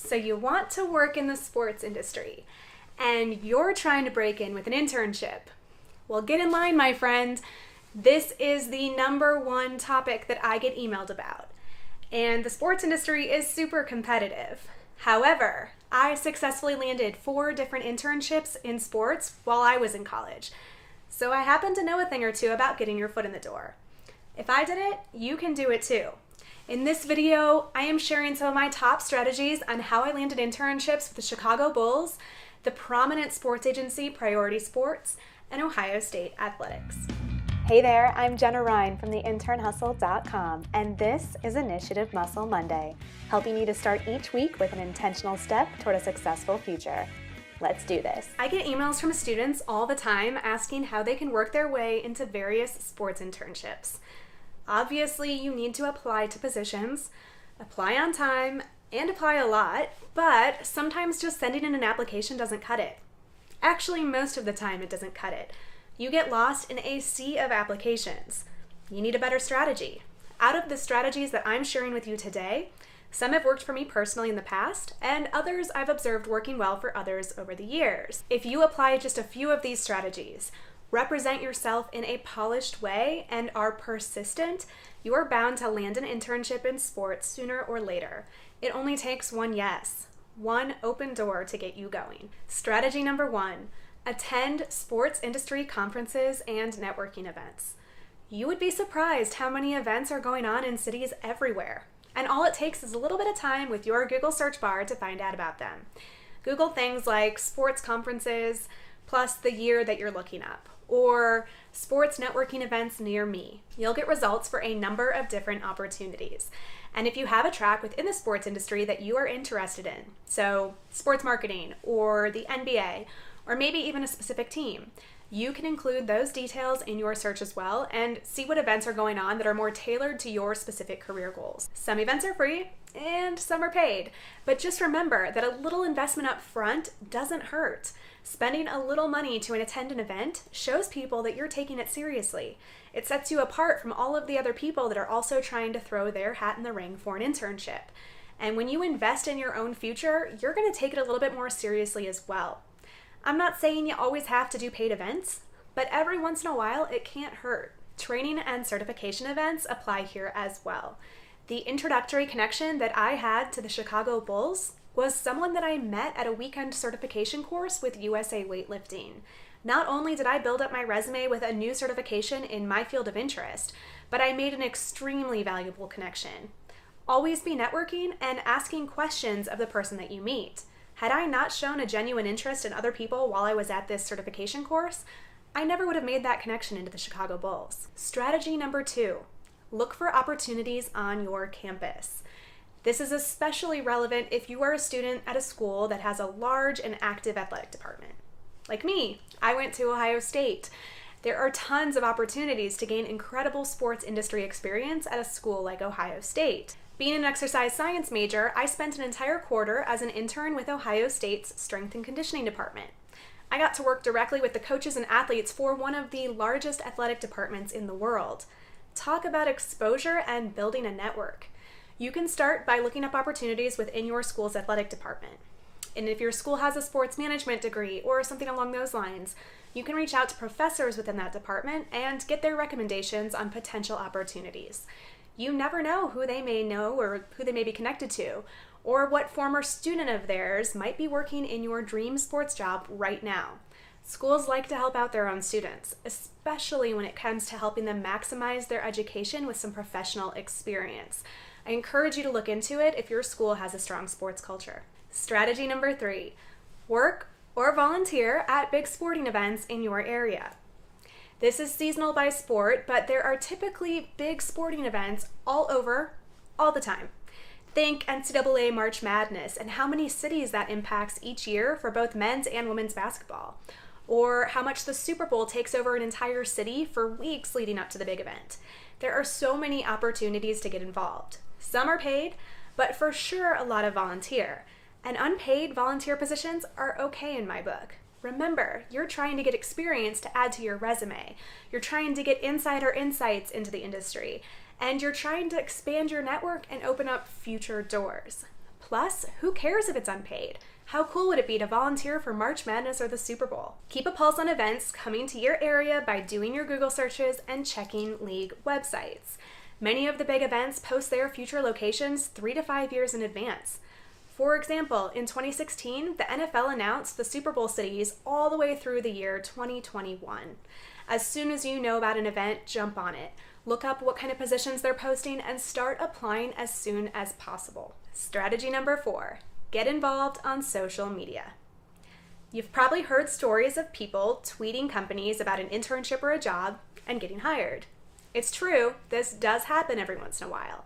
So you want to work in the sports industry, and you're trying to break in with an internship. Well, get in line, my friend. This is the number one topic that I get emailed about. And the sports industry is super competitive. However, I successfully landed 4 different internships in sports while I was in college. So I happen to know a thing or two about getting your foot in the door. If I did it, you can do it too. In this video, I am sharing some of my top strategies on how I landed internships with the Chicago Bulls, the prominent sports agency Priority Sports, and Ohio State Athletics. Hey there, I'm Jenna Ryan from theinternhustle.com, and this is Initiative Muscle Monday, helping you to start each week with an intentional step toward a successful future. Let's do this. I get emails from students all the time asking how they can work their way into various sports internships. Obviously, you need to apply to positions, apply on time, and apply a lot, but sometimes just sending in an application doesn't cut it. Actually, most of the time it doesn't cut it. You get lost in a sea of applications. You need a better strategy. Out of the strategies that I'm sharing with you today, some have worked for me personally in the past, and others I've observed working well for others over the years. If you apply just a few of these strategies, represent yourself in a polished way, and are persistent, you are bound to land an internship in sports sooner or later. It only takes one yes, one open door to get you going. Strategy number 1, attend sports industry conferences and networking events. You would be surprised how many events are going on in cities everywhere, and all it takes is a little bit of time with your Google search bar to find out about them. Google things like sports conferences plus the year that you're looking up, or sports networking events near me. You'll get results for a number of different opportunities. And if you have a track within the sports industry that you are interested in, so sports marketing or the NBA, or maybe even a specific team, you can include those details in your search as well and see what events are going on that are more tailored to your specific career goals. Some events are free and some are paid, but just remember that a little investment up front doesn't hurt. Spending a little money to attend an event shows people that you're taking it seriously. It sets you apart from all of the other people that are also trying to throw their hat in the ring for an internship. And when you invest in your own future, you're going to take it a little bit more seriously as well. I'm not saying you always have to do paid events, but every once in a while it can't hurt. Training and certification events apply here as well. The introductory connection that I had to the Chicago Bulls was someone that I met at a weekend certification course with USA Weightlifting. Not only did I build up my resume with a new certification in my field of interest, but I made an extremely valuable connection. Always be networking and asking questions of the person that you meet. Had I not shown a genuine interest in other people while I was at this certification course, I never would have made that connection into the Chicago Bulls. Strategy number 2, look for opportunities on your campus. This is especially relevant if you are a student at a school that has a large and active athletic department. Like me, I went to Ohio State. There are tons of opportunities to gain incredible sports industry experience at a school like Ohio State. Being an exercise science major, I spent an entire quarter as an intern with Ohio State's strength and conditioning department. I got to work directly with the coaches and athletes for one of the largest athletic departments in the world. Talk about exposure and building a network. You can start by looking up opportunities within your school's athletic department. And if your school has a sports management degree or something along those lines, you can reach out to professors within that department and get their recommendations on potential opportunities. You never know who they may know or who they may be connected to, or what former student of theirs might be working in your dream sports job right now. Schools like to help out their own students, especially when it comes to helping them maximize their education with some professional experience. I encourage you to look into it if your school has a strong sports culture. Strategy number 3, work or volunteer at big sporting events in your area. This is seasonal by sport, but there are typically big sporting events all over, all the time. Think NCAA March Madness and how many cities that impacts each year for both men's and women's basketball, or how much the Super Bowl takes over an entire city for weeks leading up to the big event. There are so many opportunities to get involved. Some are paid, but for sure a lot of volunteer. And unpaid volunteer positions are okay in my book. Remember, you're trying to get experience to add to your resume. You're trying to get insider insights into the industry. And you're trying to expand your network and open up future doors. Plus, who cares if it's unpaid? How cool would it be to volunteer for March Madness or the Super Bowl? Keep a pulse on events coming to your area by doing your Google searches and checking league websites. Many of the big events post their future locations 3 to 5 years in advance. For example, in 2016, the NFL announced the Super Bowl cities all the way through the year 2021. As soon as you know about an event, jump on it. Look up what kind of positions they're posting and start applying as soon as possible. Strategy number 4. Get involved on social media. You've probably heard stories of people tweeting companies about an internship or a job and getting hired. It's true, this does happen every once in a while,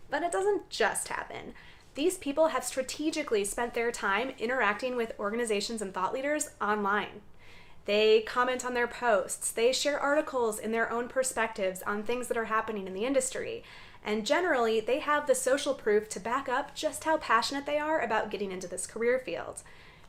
but it doesn't just happen. These people have strategically spent their time interacting with organizations and thought leaders online. They comment on their posts, they share articles in their own perspectives on things that are happening in the industry, and generally they have the social proof to back up just how passionate they are about getting into this career field.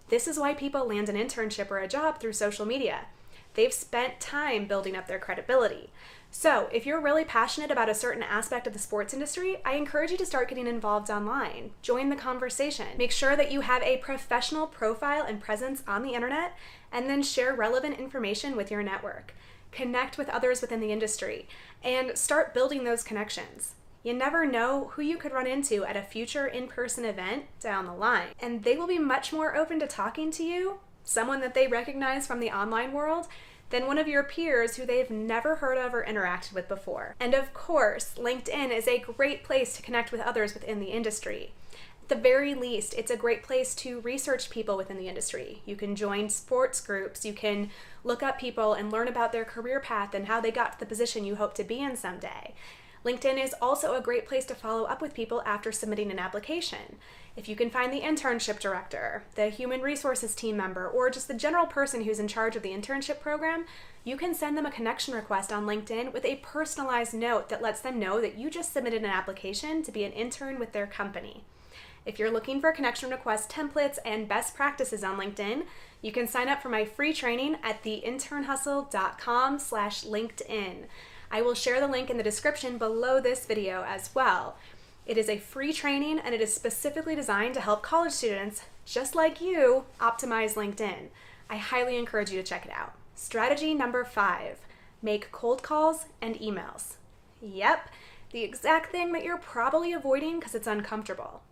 This is why people land an internship or a job through social media. They've spent time building up their credibility. So if you're really passionate about a certain aspect of the sports industry, I encourage you to start getting involved online. Join the conversation. Make sure that you have a professional profile and presence on the internet, and then share relevant information with your network. Connect with others within the industry, and start building those connections. You never know who you could run into at a future in-person event down the line, and they will be much more open to talking to you, someone that they recognize from the online world, than one of your peers who they've never heard of or interacted with before. And of course, LinkedIn is a great place to connect with others within the industry. At the very least, it's a great place to research people within the industry. You can join sports groups, you can look up people and learn about their career path and how they got to the position you hope to be in someday. LinkedIn is also a great place to follow up with people after submitting an application. If you can find the internship director, the human resources team member, or just the general person who's in charge of the internship program, you can send them a connection request on LinkedIn with a personalized note that lets them know that you just submitted an application to be an intern with their company. If you're looking for connection request templates and best practices on LinkedIn, you can sign up for my free training at theinternhustle.com/LinkedIn. I will share the link in the description below this video as well. It is a free training and it is specifically designed to help college students, just like you, optimize LinkedIn. I highly encourage you to check it out. Strategy number 5, make cold calls and emails. Yep, the exact thing that you're probably avoiding because it's uncomfortable.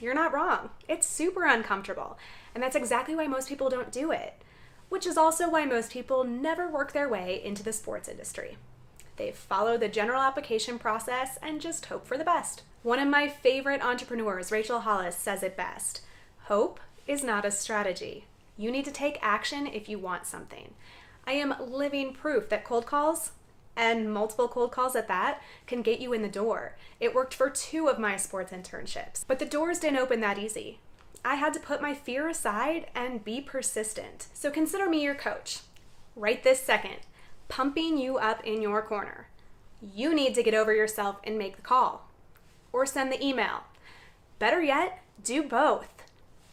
You're not wrong. It's super uncomfortable, and that's exactly why most people don't do it, which is also why most people never work their way into the sports industry. They follow the general application process and just hope for the best. One of my favorite entrepreneurs, Rachel Hollis, says it best. Hope is not a strategy. You need to take action if you want something. I am living proof that cold calls, and multiple cold calls at that, can get you in the door. It worked for 2 of my sports internships, but the doors didn't open that easy. I had to put my fear aside and be persistent. So consider me your coach. Right this second, pumping you up in your corner. You need to get over yourself and make the call. Or send the email. Better yet, do both.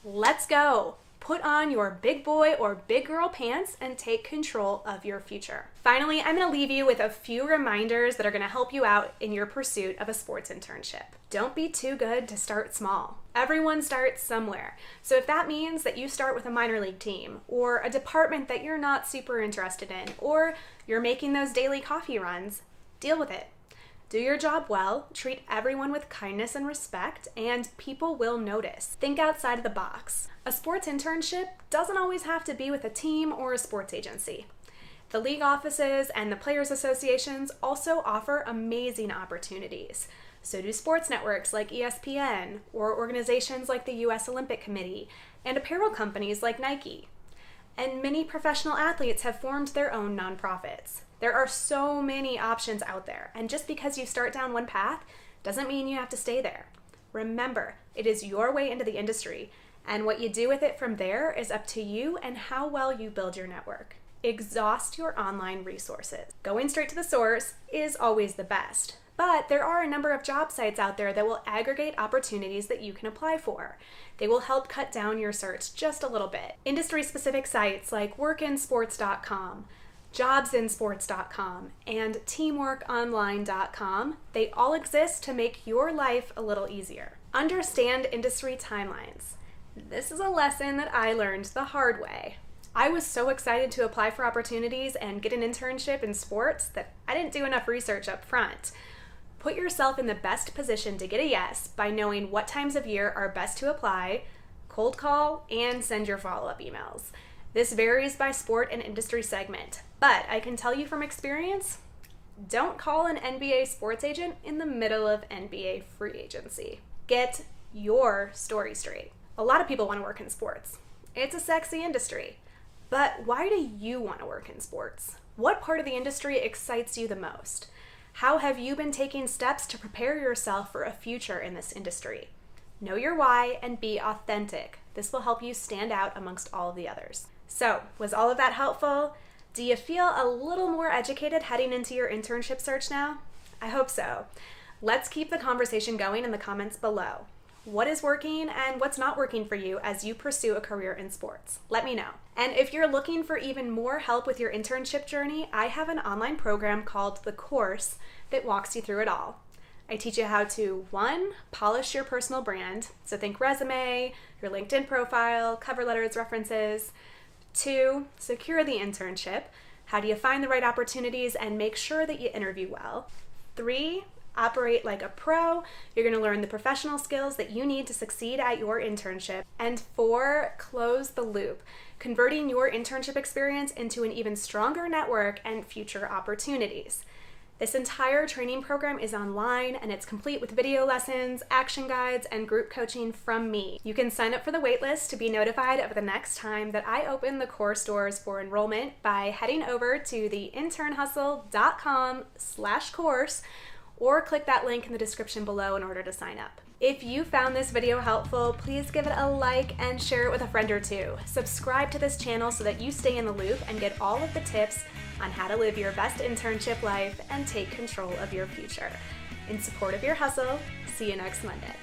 Let's go. Put on your big boy or big girl pants and take control of your future. Finally, I'm going to leave you with a few reminders that are going to help you out in your pursuit of a sports internship. Don't be too good to start small. Everyone starts somewhere. So if that means that you start with a minor league team or a department that you're not super interested in, or you're making those daily coffee runs, deal with it. Do your job well, treat everyone with kindness and respect, and people will notice. Think outside of the box. A sports internship doesn't always have to be with a team or a sports agency. The league offices and the players' associations also offer amazing opportunities. So do sports networks like ESPN, or organizations like the US Olympic Committee, and apparel companies like Nike. And many professional athletes have formed their own nonprofits. There are so many options out there, and just because you start down one path doesn't mean you have to stay there. Remember, it is your way into the industry, and what you do with it from there is up to you and how well you build your network. Exhaust your online resources. Going straight to the source is always the best, but there are a number of job sites out there that will aggregate opportunities that you can apply for. They will help cut down your search just a little bit. Industry-specific sites like workinsports.com, jobsinsports.com, and teamworkonline.com, they all exist to make your life a little easier. Understand industry timelines. This is a lesson that I learned the hard way. I was so excited to apply for opportunities and get an internship in sports that I didn't do enough research up front. Put yourself in the best position to get a yes by knowing what times of year are best to apply, cold call, and send your follow-up emails. This varies by sport and industry segment, but I can tell you from experience, don't call an NBA sports agent in the middle of NBA free agency. Get your story straight. A lot of people want to work in sports. It's a sexy industry. But why do you want to work in sports? What part of the industry excites you the most? How have you been taking steps to prepare yourself for a future in this industry? Know your why and be authentic. This will help you stand out amongst all of the others. So, was all of that helpful? Do you feel a little more educated heading into your internship search now? I hope so. Let's keep the conversation going in the comments below. What is working and what's not working for you as you pursue a career in sports? Let me know. And if you're looking for even more help with your internship journey, I have an online program called The Course that walks you through it all. I teach you how to, 1, polish your personal brand. So think resume, your LinkedIn profile, cover letters, references. 2, secure the internship. How do you find the right opportunities and make sure that you interview well? 3, operate like a pro. You're going to learn the professional skills that you need to succeed at your internship. And 4, close the loop, converting your internship experience into an even stronger network and future opportunities. This entire training program is online and it's complete with video lessons, action guides, and group coaching from me. You can sign up for the waitlist to be notified of the next time that I open the course doors for enrollment by heading over to theinternhustle.com/course or click that link in the description below in order to sign up. If you found this video helpful, please give it a like and share it with a friend or two. Subscribe to this channel so that you stay in the loop and get all of the tips on how to live your best internship life and take control of your future. In support of your hustle, see you next Monday.